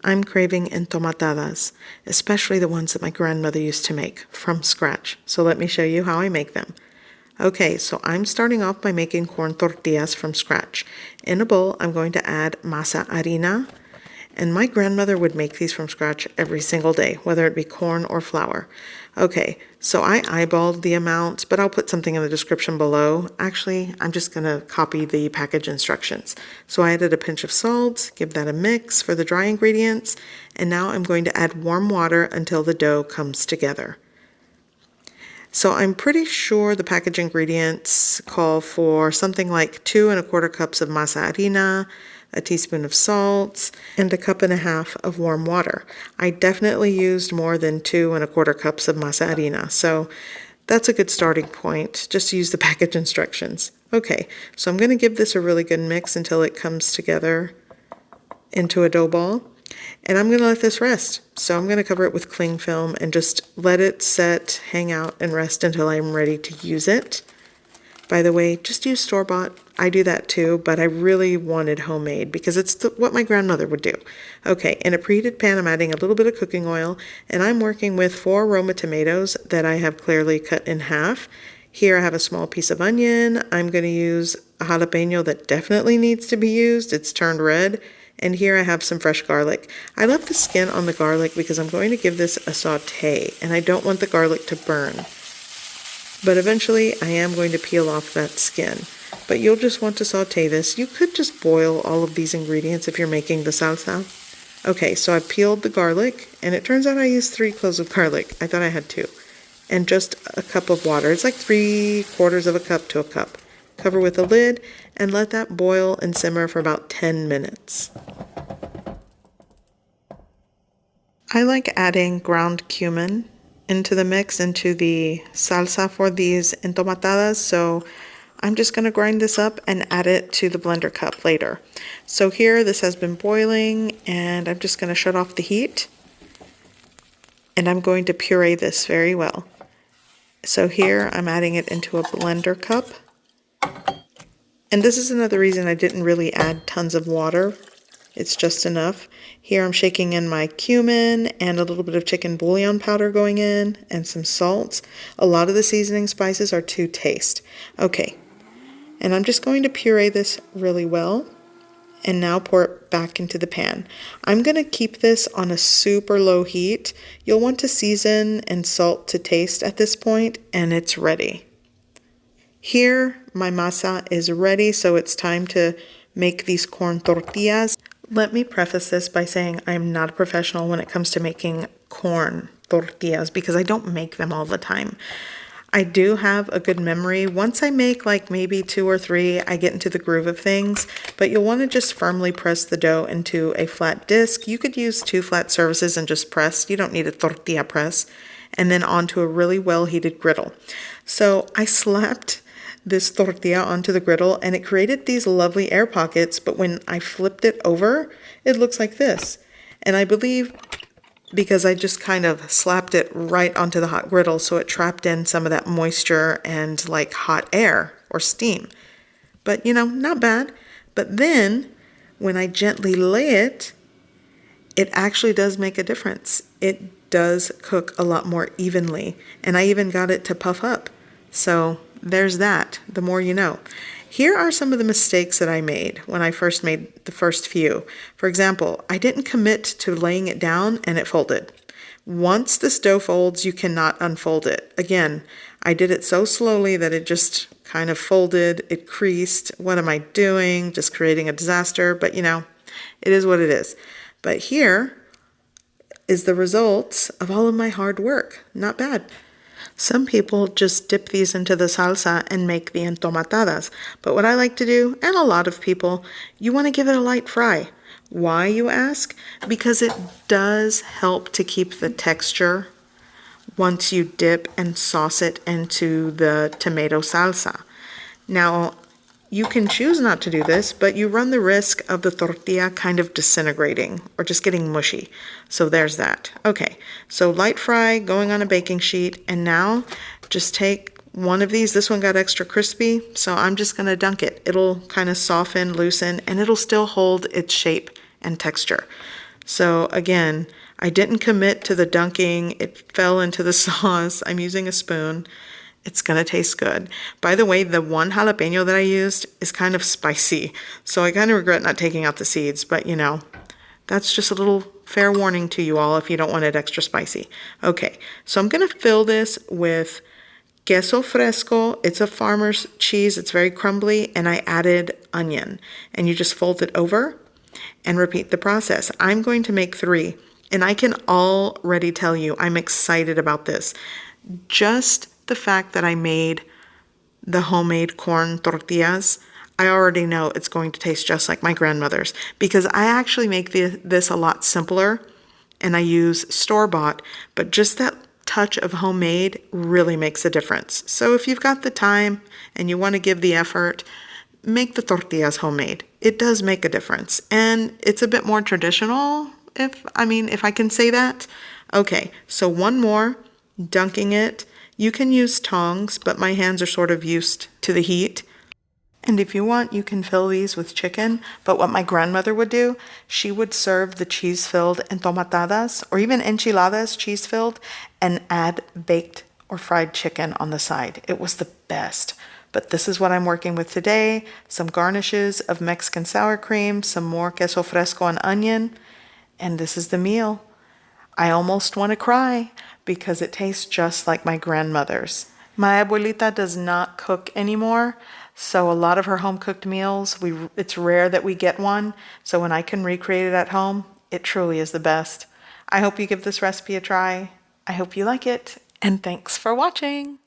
I'm craving entomatadas, especially the ones that my grandmother used to make from scratch. So let me show you how I make them. Okay, so I'm starting off by making corn tortillas from scratch. In a bowl, I'm going to add masa harina, and my grandmother would make these from scratch every single day, whether it be corn or flour. Okay, so I eyeballed the amounts, but I'll put something in the description below. Actually, I'm just going to copy the package instructions. So I added a pinch of salt, give that a mix for the dry ingredients, and now I'm going to add warm water until the dough comes together. So I'm pretty sure the package ingredients call for something like 2 1/4 cups of masa harina, a teaspoon of salt, and 1.5 cups of warm water. I definitely used more than 2 1/4 cups of masa harina, so that's a good starting point. Just use the package instructions. Okay, so I'm going to give this a really good mix until it comes together into a dough ball. And I'm going to let this rest. So I'm going to cover it with cling film and just let it set, hang out, and rest until I'm ready to use it. By the way, just use store-bought. I do that too, but I really wanted homemade because it's what my grandmother would do. Okay, in a preheated pan, I'm adding a little bit of cooking oil, and I'm working with 4 Roma tomatoes that I have clearly cut in half. Here I have a small piece of onion. I'm going to use a jalapeno that definitely needs to be used. It's turned red. And here I have some fresh garlic. I left the skin on the garlic because I'm going to give this a saute, and I don't want the garlic to burn. But eventually I am going to peel off that skin. But you'll just want to saute this. You could just boil all of these ingredients if you're making the salsa. Okay, so I peeled the garlic, and it turns out I used 3 cloves of garlic. I thought I had 2. And just a cup of water. It's like 3/4 cup to a cup. Cover with a lid and let that boil and simmer for about 10 minutes. I like adding ground cumin into the mix, into the salsa for these entomatadas, so I'm just going to grind this up and add it to the blender cup later. So here this has been boiling, and I'm just going to shut off the heat, and I'm going to puree this very well. So here I'm adding it into a blender cup. And this is another reason I didn't really add tons of water. It's just enough. Here I'm shaking in my cumin and a little bit of chicken bouillon powder going in and some salt. A lot of the seasoning spices are to taste. Okay, and I'm just going to puree this really well and now pour it back into the pan. I'm going to keep this on a super low heat. You'll want to season and salt to taste at this point, and it's ready. Here, my masa is ready, so it's time to make these corn tortillas. Let me preface this by saying I'm not a professional when it comes to making corn tortillas because I don't make them all the time. I do have a good memory. Once I make like maybe 2 or 3, I get into the groove of things, but you'll want to just firmly press the dough into a flat disc. You could use 2 flat surfaces and just press. You don't need a tortilla press. And then onto a really well-heated griddle. So I slapped this tortilla onto the griddle, and it created these lovely air pockets, but when I flipped it over, it looks like this. And I believe because I just kind of slapped it right onto the hot griddle, so it trapped in some of that moisture and like hot air or steam. But you know, not bad. But then when I gently lay it, it actually does make a difference. It does cook a lot more evenly, and I even got it to puff up. So there's that, the more you know. Here are some of the mistakes that I made when I first made the first few. For example, I didn't commit to laying it down and it folded. Once this dough folds, you cannot unfold it. Again, I did it so slowly that it just kind of folded, it creased. What am I doing? Just creating a disaster. But you know, it is what it is. But here is the results of all of my hard work. Not bad. Some people just dip these into the salsa and make the entomatadas. But what I like to do, and a lot of people, you want to give it a light fry. Why, you ask? Because it does help to keep the texture once you dip and sauce it into the tomato salsa. Now, you can choose not to do this, but you run the risk of the tortilla kind of disintegrating or just getting mushy. So there's that. Okay, so light fry going on a baking sheet, and now just take one of these. This one got extra crispy, so I'm just going to dunk it. It'll kind of soften, loosen, and it'll still hold its shape and texture. So again, I didn't commit to the dunking. It fell into the sauce. I'm using a spoon. It's gonna taste good. By the way, the one jalapeno that I used is kind of spicy, so I kind of regret not taking out the seeds, but you know, that's just a little fair warning to you all if you don't want it extra spicy. Okay, so I'm gonna fill this with queso fresco. It's a farmer's cheese. It's very crumbly, and I added onion. And you just fold it over and repeat the process. I'm going to make 3, and I can already tell you I'm excited about this. Just the fact that I made the homemade corn tortillas, I already know it's going to taste just like my grandmother's, because I actually make this a lot simpler and I use store-bought, but just that touch of homemade really makes a difference. So if you've got the time and you want to give the effort, make the tortillas homemade. It does make a difference, and it's a bit more traditional, if I can say that. Okay, so one more, dunking it. You can use tongs, but my hands are sort of used to the heat. And if you want, you can fill these with chicken. But what my grandmother would do, she would serve the cheese-filled entomatadas or even enchiladas cheese-filled and add baked or fried chicken on the side. It was the best. But this is what I'm working with today. Some garnishes of Mexican sour cream, some more queso fresco and onion. And this is the meal. I almost want to cry because it tastes just like my grandmother's. My abuelita does not cook anymore, so a lot of her home-cooked meals, it's rare that we get one. So when I can recreate it at home, it truly is the best. I hope you give this recipe a try. I hope you like it, and thanks for watching.